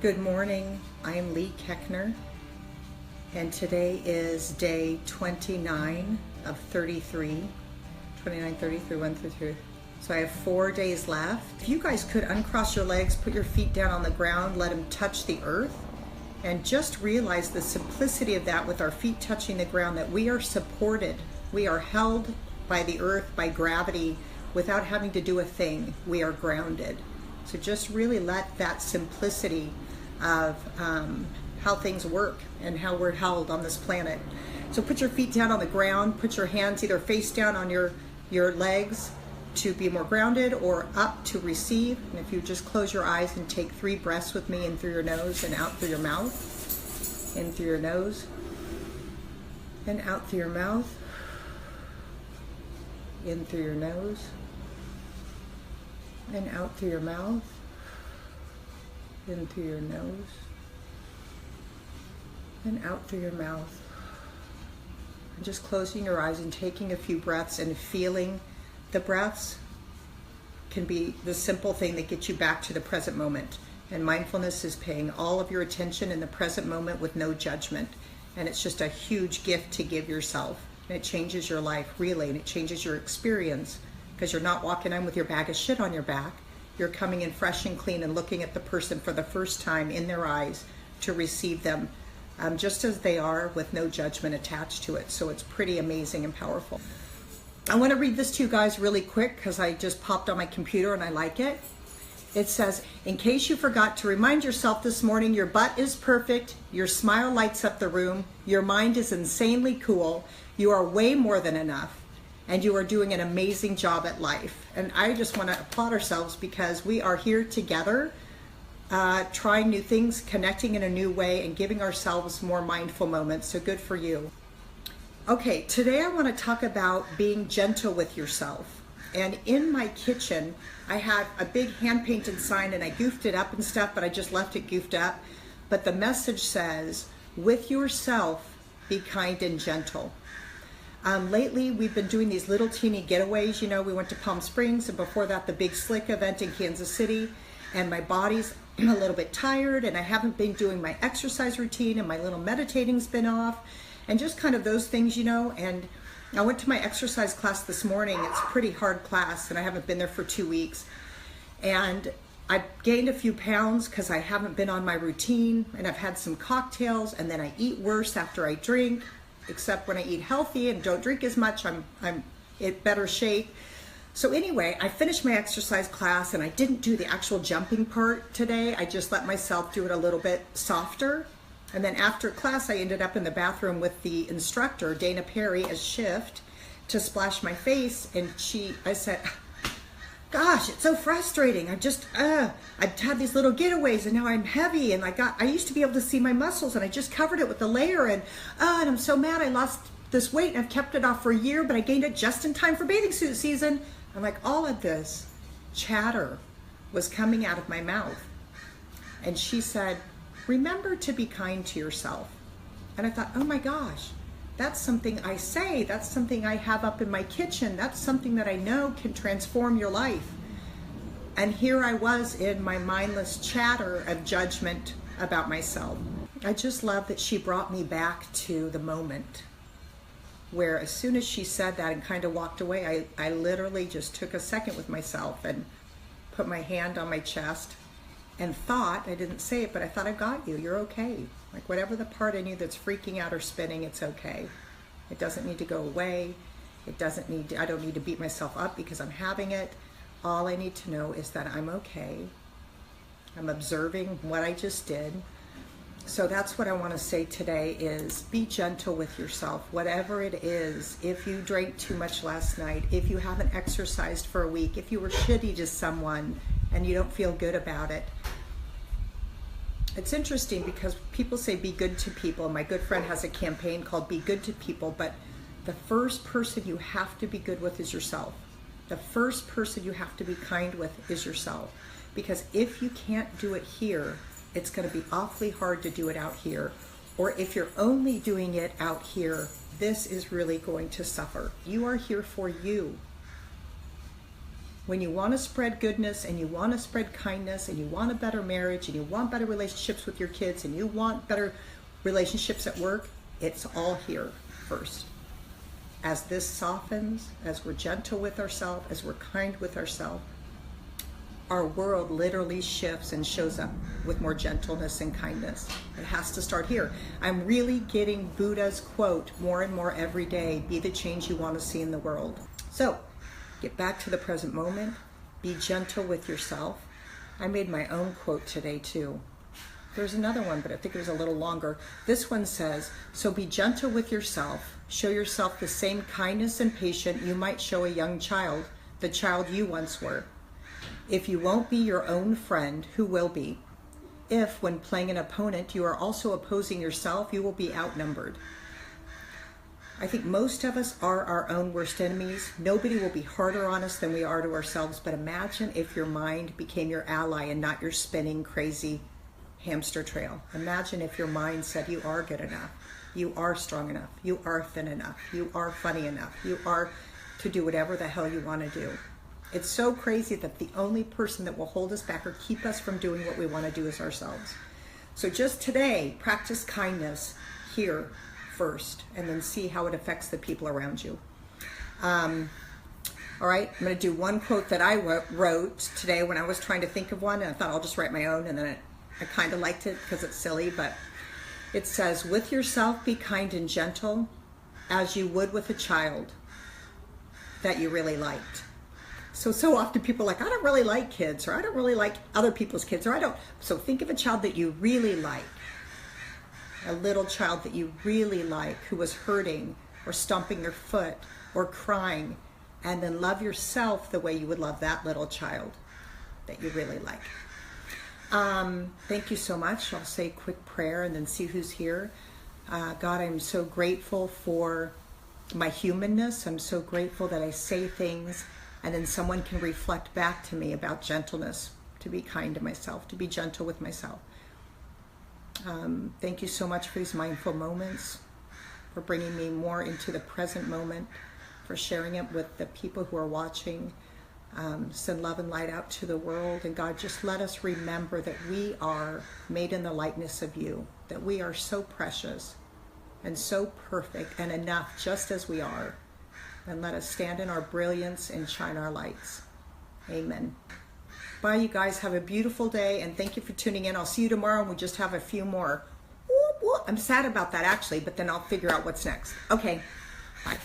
Good morning, I'm Leigh Koechner, and today is day 29 of 33, 29, 33, 1 through 3. So I have 4 days left. If you guys could uncross your legs, put your feet down on the ground, let them touch the earth, and just realize the simplicity of that with our feet touching the ground, that we are supported. We are held by the earth, by gravity, without having to do a thing. We are grounded. So just really let that simplicity of how things work and how we're held on this planet. So put your feet down on the ground, put your hands either face down on your legs to be more grounded or up to receive. And if you just close your eyes and take 3 breaths with me, in through your nose and out through your mouth. In through your nose and out through your mouth. In through your nose and out through your mouth. In through your nose and out through your mouth. And just closing your eyes and taking a few breaths and feeling the breaths can be the simple thing that gets you back to the present moment. And mindfulness is paying all of your attention in the present moment with no judgment. And it's just a huge gift to give yourself. And it changes your life, really, and it changes your experience, because you're not walking in with your bag of shit on your back. You're coming in fresh and clean and looking at the person for the first time in their eyes to receive them just as they are, with no judgment attached to it. So it's pretty amazing and powerful. I want to read this to you guys really quick because I just popped on my computer and I like it. It says, in case you forgot to remind yourself this morning, your butt is perfect, your smile lights up the room, your mind is insanely cool, you are way more than enough, and you are doing an amazing job at life. And I just want to applaud ourselves because we are here together, trying new things, connecting in a new way, and giving ourselves more mindful moments. So good for you. Okay, today I want to talk about being gentle with yourself. And in my kitchen, I had a big hand-painted sign, and I goofed it up and stuff, but I just left it goofed up. But the message says, with yourself, be kind and gentle. Lately, we've been doing these little teeny getaways. You know, we went to Palm Springs, and before that, the Big Slick event in Kansas City. And my body's a little bit tired, and I haven't been doing my exercise routine, and my little meditating's been off, and just kind of those things, you know. And I went to my exercise class this morning. It's a pretty hard class, and I haven't been there for 2 weeks. And I gained a few pounds because I haven't been on my routine, and I've had some cocktails, and then I eat worse after I drink. Except when I eat healthy and don't drink as much, I'm in better shape. So anyway, I finished my exercise class, and I didn't do the actual jumping part today. I just let myself do it a little bit softer. And then after class, I ended up in the bathroom with the instructor, Dana Perry, as shift, to splash my face. And I said, gosh, it's so frustrating. I've had these little getaways, and now I'm heavy, and I used to be able to see my muscles, and I just covered it with a layer, and I'm so mad I lost this weight, and I've kept it off for a year, but I gained it just in time for bathing suit season. I'm like, all of this chatter was coming out of my mouth. And she said, remember to be kind to yourself. And I thought, oh my gosh, that's something I say, that's something I have up in my kitchen, that's something that I know can transform your life. And here I was in my mindless chatter of judgment about myself. I just love that she brought me back to the moment where, as soon as she said that and kind of walked away, I literally just took a second with myself and put my hand on my chest and thought, I didn't say it, but I thought, I got you, you're okay. Like, whatever the part in you that's freaking out or spinning, it's okay. It doesn't need to go away. I don't need to beat myself up because I'm having it. All I need to know is that I'm okay. I'm observing what I just did. So that's what I want to say today is be gentle with yourself, whatever it is. If you drank too much last night, if you haven't exercised for a week, if you were shitty to someone and you don't feel good about it. It's interesting because people say be good to people. My good friend has a campaign called Be Good to People, but the first person you have to be good with is yourself. The first person you have to be kind with is yourself. Because if you can't do it here, it's going to be awfully hard to do it out here. Or if you're only doing it out here, this is really going to suffer. You are here for you. When you want to spread goodness and you want to spread kindness and you want a better marriage and you want better relationships with your kids and you want better relationships at work, it's all here first. As this softens, as we're gentle with ourselves, as we're kind with ourselves, our world literally shifts and shows up with more gentleness and kindness. It has to start here. I'm really getting Buddha's quote more and more every day: be the change you want to see in the world. So get back to the present moment. Be gentle with yourself. I made my own quote today too. There's another one, but I think it was a little longer. This one says, so be gentle with yourself. Show yourself the same kindness and patience you might show a young child, the child you once were. If you won't be your own friend, who will be? If, when playing an opponent, you are also opposing yourself, you will be outnumbered. I think most of us are our own worst enemies. Nobody will be harder on us than we are to ourselves, but imagine if your mind became your ally and not your spinning, crazy hamster trail. Imagine if your mind said you are good enough, you are strong enough, you are thin enough, you are funny enough, you are to do whatever the hell you want to do. It's so crazy that the only person that will hold us back or keep us from doing what we want to do is ourselves. So just today, practice kindness here first, and then see how it affects the people around you. All right, I'm going to do one quote that I wrote today when I was trying to think of one, and I thought I'll just write my own, and then I kind of liked it because it's silly, but it says, with yourself be kind and gentle as you would with a child that you really liked. So often people are like, I don't really like kids, or I don't really like other people's kids, or I don't. So think of a child that you really like, a little child that you really like who was hurting or stomping their foot or crying, and then love yourself the way you would love that little child that you really like. Thank you so much. I'll say a quick prayer and then see who's here. God, I'm so grateful for my humanness. I'm so grateful that I say things and then someone can reflect back to me about gentleness, to be kind to myself, to be gentle with myself. Thank you so much for these mindful moments, for bringing me more into the present moment, for sharing it with the people who are watching. Send love and light out to the world. And God, just let us remember that we are made in the likeness of you, that we are so precious and so perfect and enough just as we are. And let us stand in our brilliance and shine our lights. Amen. Bye, you guys. Have a beautiful day, and thank you for tuning in. I'll see you tomorrow, and we just have a few more. I'm sad about that, actually, but then I'll figure out what's next. Okay, bye.